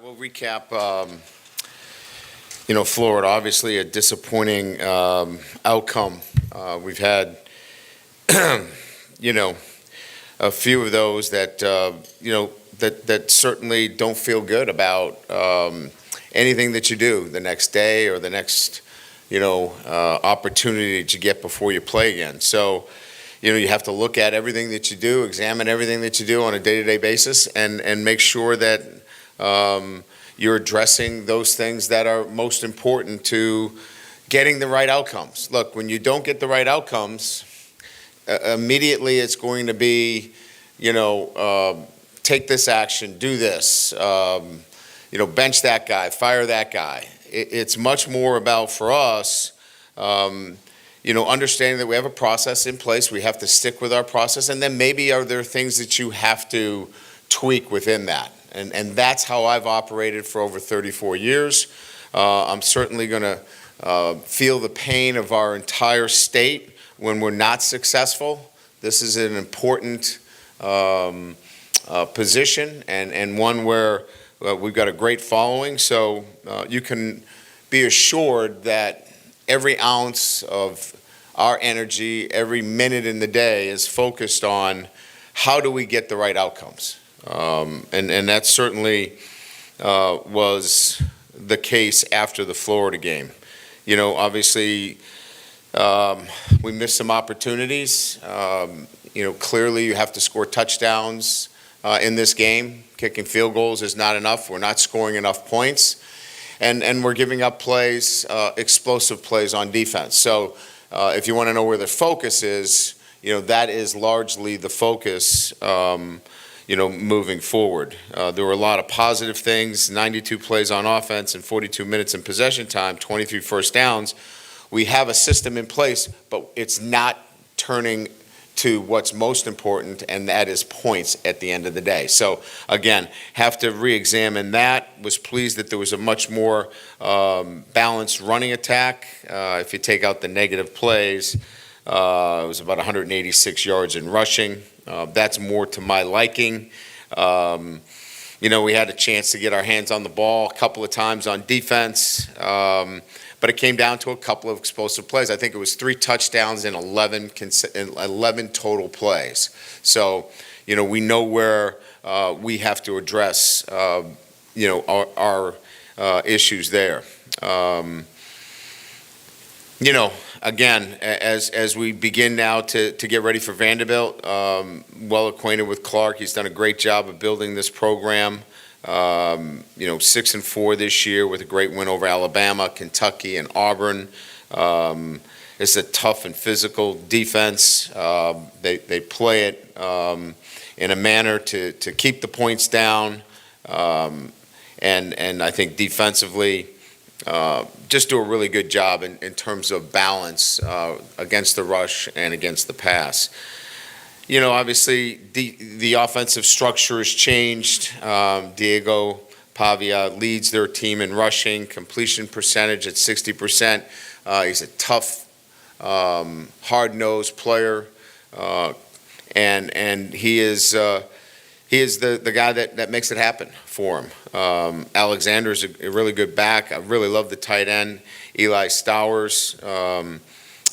We'll recap, Florida, obviously a disappointing outcome. We've had, a few of those that, that certainly don't feel good about anything that you do the next day or the next, opportunity that you get before you play again. So, you have to look at everything that you do, examine everything that you do on a day-to-day basis, and make sure that you're addressing those things that are most important to getting the right outcomes. Look, when you don't get the right outcomes, immediately it's going to be, take this action, do this, bench that guy, fire that guy. It's much more about, for us, understanding that we have a process in place. We have to stick with our process, and then maybe are there things that you have to tweak within that. And that's how I've operated for over 34 years. I'm certainly going to feel the pain of our entire state when we're not successful. This is an important position and one where we've got a great following. So you can be assured that every ounce of our energy, every minute in the day is focused on how do we get the right outcomes. And that certainly was the case after the Florida game. Obviously, we missed some opportunities. Clearly you have to score touchdowns in this game. Kicking field goals is not enough. We're not scoring enough points. And we're giving up plays, explosive plays on defense. So if you want to know where the focus is, that is largely the focus moving forward. There were a lot of positive things, 92 plays on offense and 42 minutes in possession time, 23 first downs. We have a system in place, but it's not turning to what's most important, and that is points at the end of the day. So, again, have to re-examine that. Was pleased that there was a much more balanced running attack. If you take out the negative plays, it was about 186 yards in rushing. That's more to my liking. We had a chance to get our hands on the ball a couple of times on defense, but it came down to a couple of explosive plays. I think it was 3 touchdowns and 11 total plays. So, we know where we have to address, our issues there. Again, as we begin now to get ready for Vanderbilt, well acquainted with Clark. He's done a great job of building this program. 6-4 this year with a great win over Alabama, Kentucky, and Auburn. It's a tough and physical defense. They play it in a manner to keep the points down, and I think defensively, just do a really good job in terms of balance against the rush and against the pass. Obviously the offensive structure has changed. Diego Pavia leads their team in rushing, completion percentage at 60%. He's a tough, hard-nosed player, and he is the guy that makes it happen for him. Alexander's a really good back. I really love the tight end, Eli Stowers,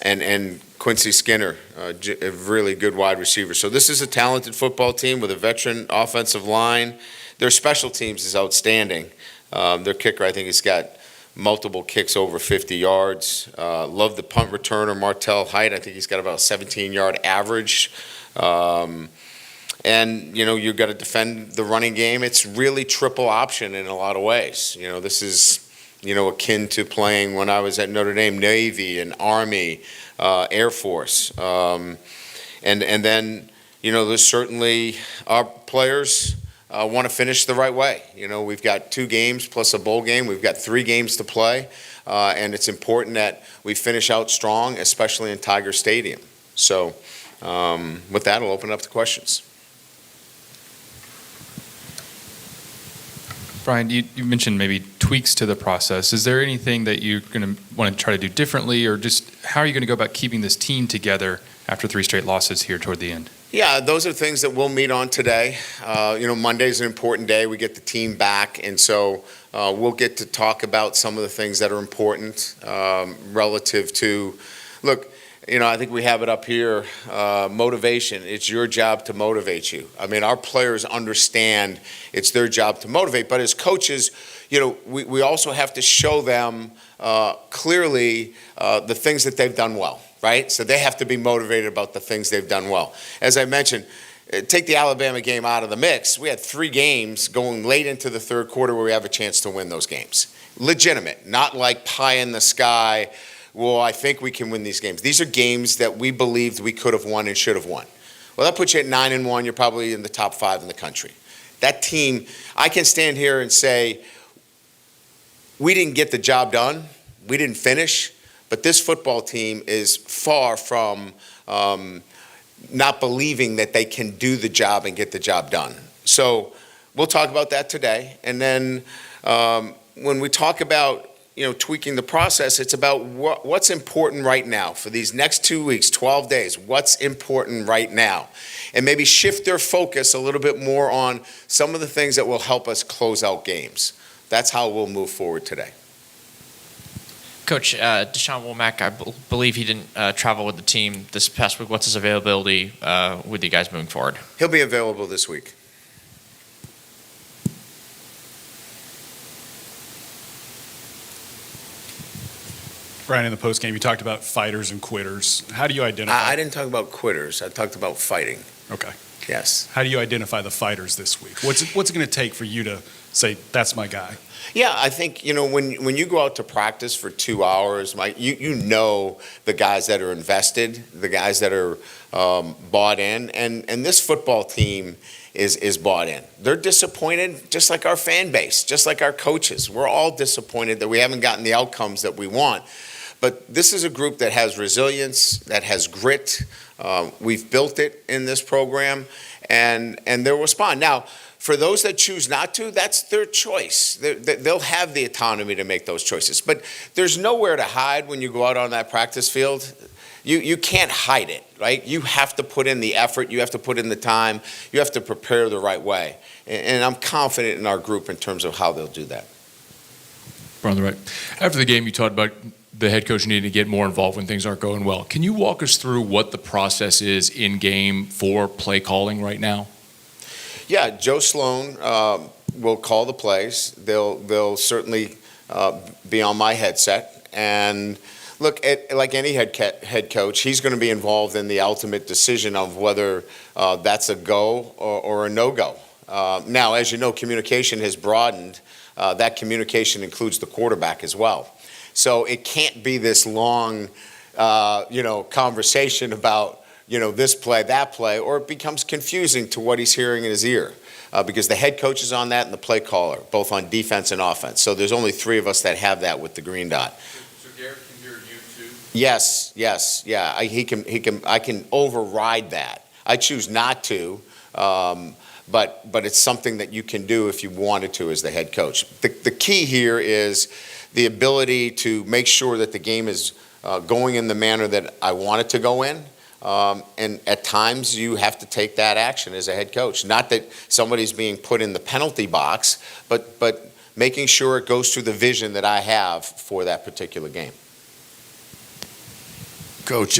and Quincy Skinner, a really good wide receiver. So this is a talented football team with a veteran offensive line. Their special teams is outstanding. Their kicker, I think, has got multiple kicks over 50 yards. Love the punt returner, Martell Height. I think he's got about a 17-yard average. And, you've got to defend the running game. It's really triple option in a lot of ways. This is, akin to playing when I was at Notre Dame, Navy and Army, Air Force. And then, there's certainly our players want to finish the right way. We've got 2 games plus a bowl game. We've got 3 games to play. And it's important that we finish out strong, especially in Tiger Stadium. So with that, I'll open it up to questions. Brian, you mentioned maybe tweaks to the process. Is there anything that you're going to want to try to do differently, or just how are you going to go about keeping this team together after 3 straight losses here toward the end? Yeah, those are things that we'll meet on today. Monday's an important day. We get the team back, and so we'll get to talk about some of the things that are important relative to, look, I think we have it up here, motivation. It's your job to motivate you. I mean, our players understand it's their job to motivate, but as coaches, we also have to show them clearly the things that they've done well. Right? So they have to be motivated about the things they've done well. As I mentioned, take the Alabama game out of the mix. We had 3 games going late into the third quarter where we have a chance to win those games. Legitimate, not like pie in the sky. Well, I think we can win these games. These are games that we believed we could have won and should have won. Well, that puts you at 9-1. You're probably in the top 5 in the country. That team, I can stand here and say, we didn't get the job done. We didn't finish. But this football team is far from not believing that they can do the job and get the job done. So we'll talk about that today. And then when we talk about tweaking the process, it's about what's important right now for these next 2 weeks, 12 days. What's important right now? And maybe shift their focus a little bit more on some of the things that will help us close out games. That's how we'll move forward today. Coach, Deshaun Womack, I believe he didn't travel with the team this past week. What's his availability with you guys moving forward? He'll be available this week. Brian, in the postgame, you talked about fighters and quitters. How do you identify? I didn't talk about quitters. I talked about fighting. Okay. Yes. How do you identify the fighters this week? What's it going to take for you to say, that's my guy? Yeah, I think, when you go out to practice for 2 hours, Mike, you know the guys that are invested, the guys that are bought in, and this football team is bought in. They're disappointed, just like our fan base, just like our coaches. We're all disappointed that we haven't gotten the outcomes that we want. But this is a group that has resilience, that has grit. We've built it in this program, and they'll respond. Now, for those that choose not to, that's their choice. They'll have the autonomy to make those choices. But there's nowhere to hide when you go out on that practice field. You can't hide it, right? You have to put in the effort. You have to put in the time. You have to prepare the right way. And I'm confident in our group in terms of how they'll do that. On the right. After the game, you talked about the head coach needing to get more involved when things aren't going well. Can you walk us through what the process is in game for play calling right now? Yeah, Joe Sloan will call the plays. They'll certainly be on my headset. And look, like any head coach, he's going to be involved in the ultimate decision of whether that's a go or a no-go. Now, as you know, communication has broadened. That communication includes the quarterback as well. So it can't be this long, conversation about this play, that play, or it becomes confusing to what he's hearing in his ear because the head coach is on that and the play caller, both on defense and offense. So there's only 3 of us that have that with the green dot. So Garrett can hear you too? Yes, yeah. I can override that. I choose not to, but it's something that you can do if you wanted to as the head coach. The key here is the ability to make sure that the game is going in the manner that I want it to go in. And at times you have to take that action as a head coach. Not that somebody's being put in the penalty box, but making sure it goes through the vision that I have for that particular game. Coach,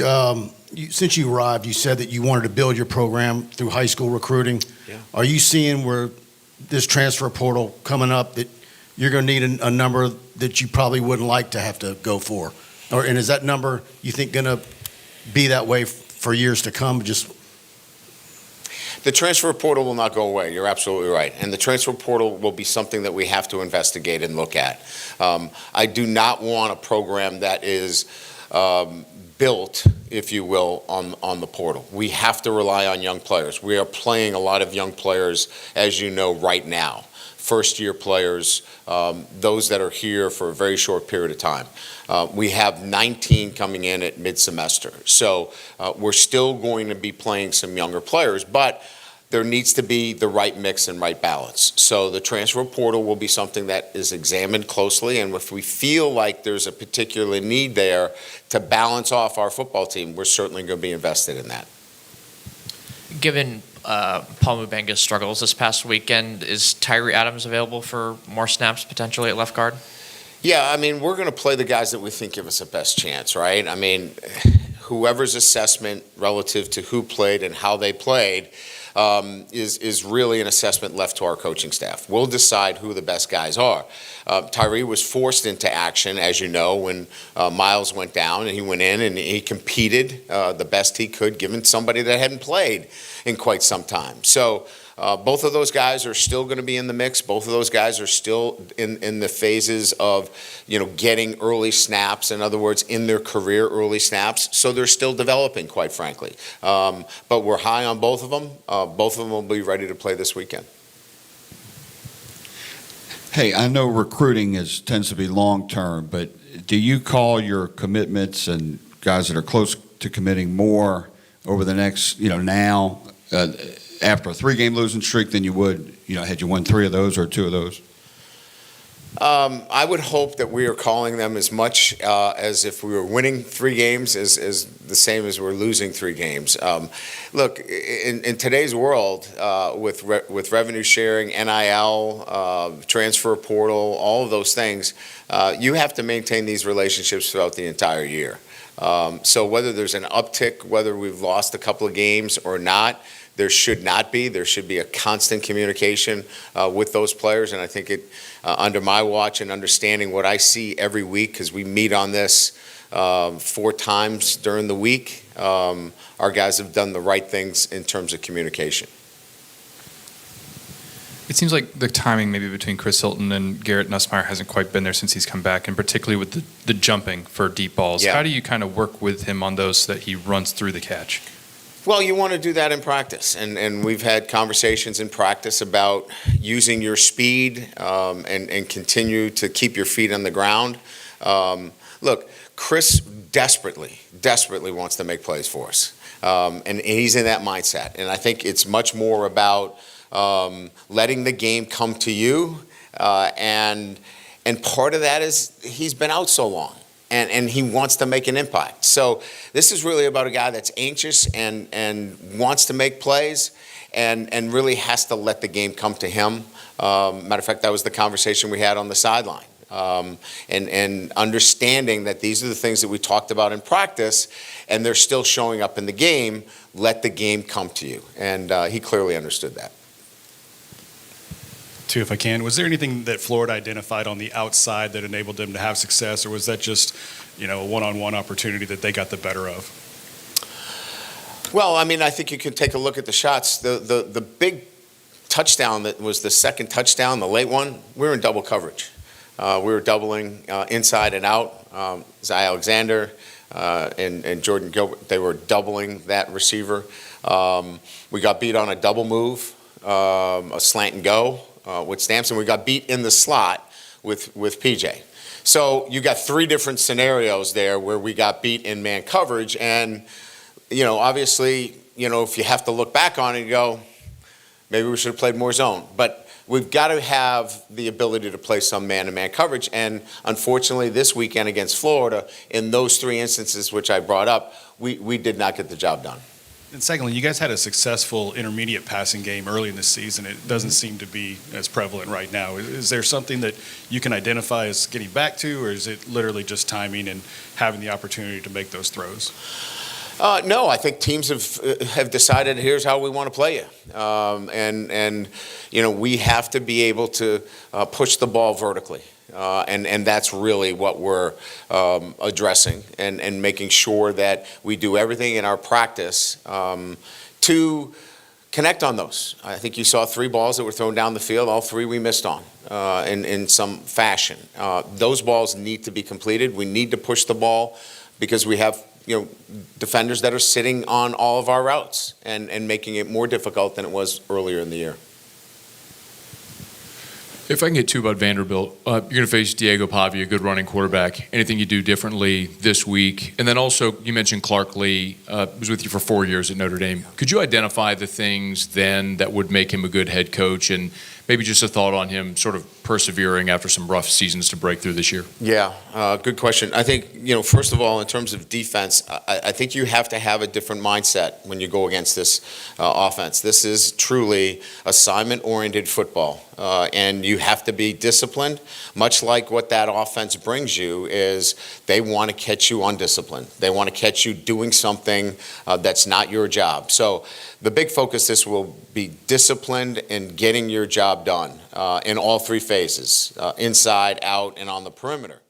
since you arrived, you said that you wanted to build your program through high school recruiting. Yeah. Are you seeing where this transfer portal coming up that you're going to need a number that you probably wouldn't like to have to go for? And is that number, you think, going to be that way for years to come? The transfer portal will not go away. You're absolutely right. And the transfer portal will be something that we have to investigate and look at. I do not want a program that is built, if you will, on the portal. We have to rely on young players. We are playing a lot of young players, as you know, right now. First-year players, those that are here for a very short period of time. We have 19 coming in at mid-semester. So we're still going to be playing some younger players, but there needs to be the right mix and right balance. So the transfer portal will be something that is examined closely, and if we feel like there's a particular need there to balance off our football team, we're certainly going to be invested in that. Given Paul Mubenga's struggles this past weekend, is Tyree Adams available for more snaps potentially at left guard? Yeah, I mean, we're going to play the guys that we think give us the best chance, right? I mean, whoever's assessment relative to who played and how they played is really an assessment left to our coaching staff. We'll decide who the best guys are. Tyree was forced into action, as you know, when Miles went down, and he went in and he competed the best he could, given somebody that hadn't played in quite some time. So both of those guys are still going to be in the mix. Both of those guys are still in the phases of, getting early snaps. In other words, in their career, early snaps. So they're still developing, quite frankly. But we're high on both of them. Both of them will be ready to play this weekend. Hey, I know recruiting tends to be long-term, but do you call your commitments and guys that are close to committing more over the next, now, after a 3-game losing streak than you would, had you won 3 of those or 2 of those? I would hope that we are calling them as much as if we were winning 3 games as the same as we're losing 3 games. Look, in today's world, with revenue sharing, NIL, transfer portal, all of those things, you have to maintain these relationships throughout the entire year. So whether there's an uptick, whether we've lost a couple of games or not, there should not be. There should be a constant communication with those players, and I think under my watch and understanding what I see every week, because we meet on this 4 times during the week, our guys have done the right things in terms of communication. It seems like the timing maybe between Chris Hilton and Garrett Nussmeier hasn't quite been there since he's come back, and particularly with the jumping for deep balls. Yeah. How do you kind of work with him on those so that he runs through the catch? Well, you want to do that in practice, and we've had conversations in practice about using your speed and continue to keep your feet on the ground. Look, Chris desperately wants to make plays for us, and he's in that mindset. And I think it's much more about letting the game come to you, and part of that is he's been out so long. And he wants to make an impact. So this is really about a guy that's anxious and wants to make plays and really has to let the game come to him. Matter of fact, that was the conversation we had on the sideline. And understanding that these are the things that we talked about in practice, and they're still showing up in the game. Let the game come to you. And he clearly understood that. Too, if I can, was there anything that Florida identified on the outside that enabled them to have success, or was that just, a one-on-one opportunity that they got the better of? Well, I mean, I think you can take a look at the shots. The big touchdown that was the second touchdown, the late one, we were in double coverage. We were doubling inside and out. Zay Alexander and Jordan Gilbert, they were doubling that receiver. We got beat on a double move, a slant and go. With Stamson, we got beat in the slot with PJ. So you got 3 different scenarios there where we got beat in man coverage, and obviously, if you have to look back on it, you go, maybe we should have played more zone. But we've got to have the ability to play some man-to-man coverage, and unfortunately, this weekend against Florida, in those 3 instances which I brought up, we did not get the job done. And secondly, you guys had a successful intermediate passing game early in the season. It doesn't seem to be as prevalent right now. Is there something that you can identify as getting back to, or is it literally just timing and having the opportunity to make those throws? No, I think teams have decided here's how we want to play you, and we have to be able to push the ball vertically. And that's really what we're addressing and making sure that we do everything in our practice to connect on those. I think you saw 3 balls that were thrown down the field. All 3 we missed on in some fashion. Those balls need to be completed. We need to push the ball because we have defenders that are sitting on all of our routes and making it more difficult than it was earlier in the year. If I can get 2 about Vanderbilt, you're going to face Diego Pavia, a good running quarterback. Anything you do differently this week? And then also, you mentioned Clark Lee was with you for 4 years at Notre Dame. Could you identify the things then that would make him a good head coach and maybe just a thought on him sort of persevering after some rough seasons to break through this year. Yeah, good question. I think, first of all, in terms of defense, I think you have to have a different mindset when you go against this offense. This is truly assignment-oriented football, and you have to be disciplined, much like what that offense brings you is they want to catch you undisciplined. They want to catch you doing something that's not your job. So the big focus this will be disciplined in getting your job done in all three phases, inside, out, and on the perimeter.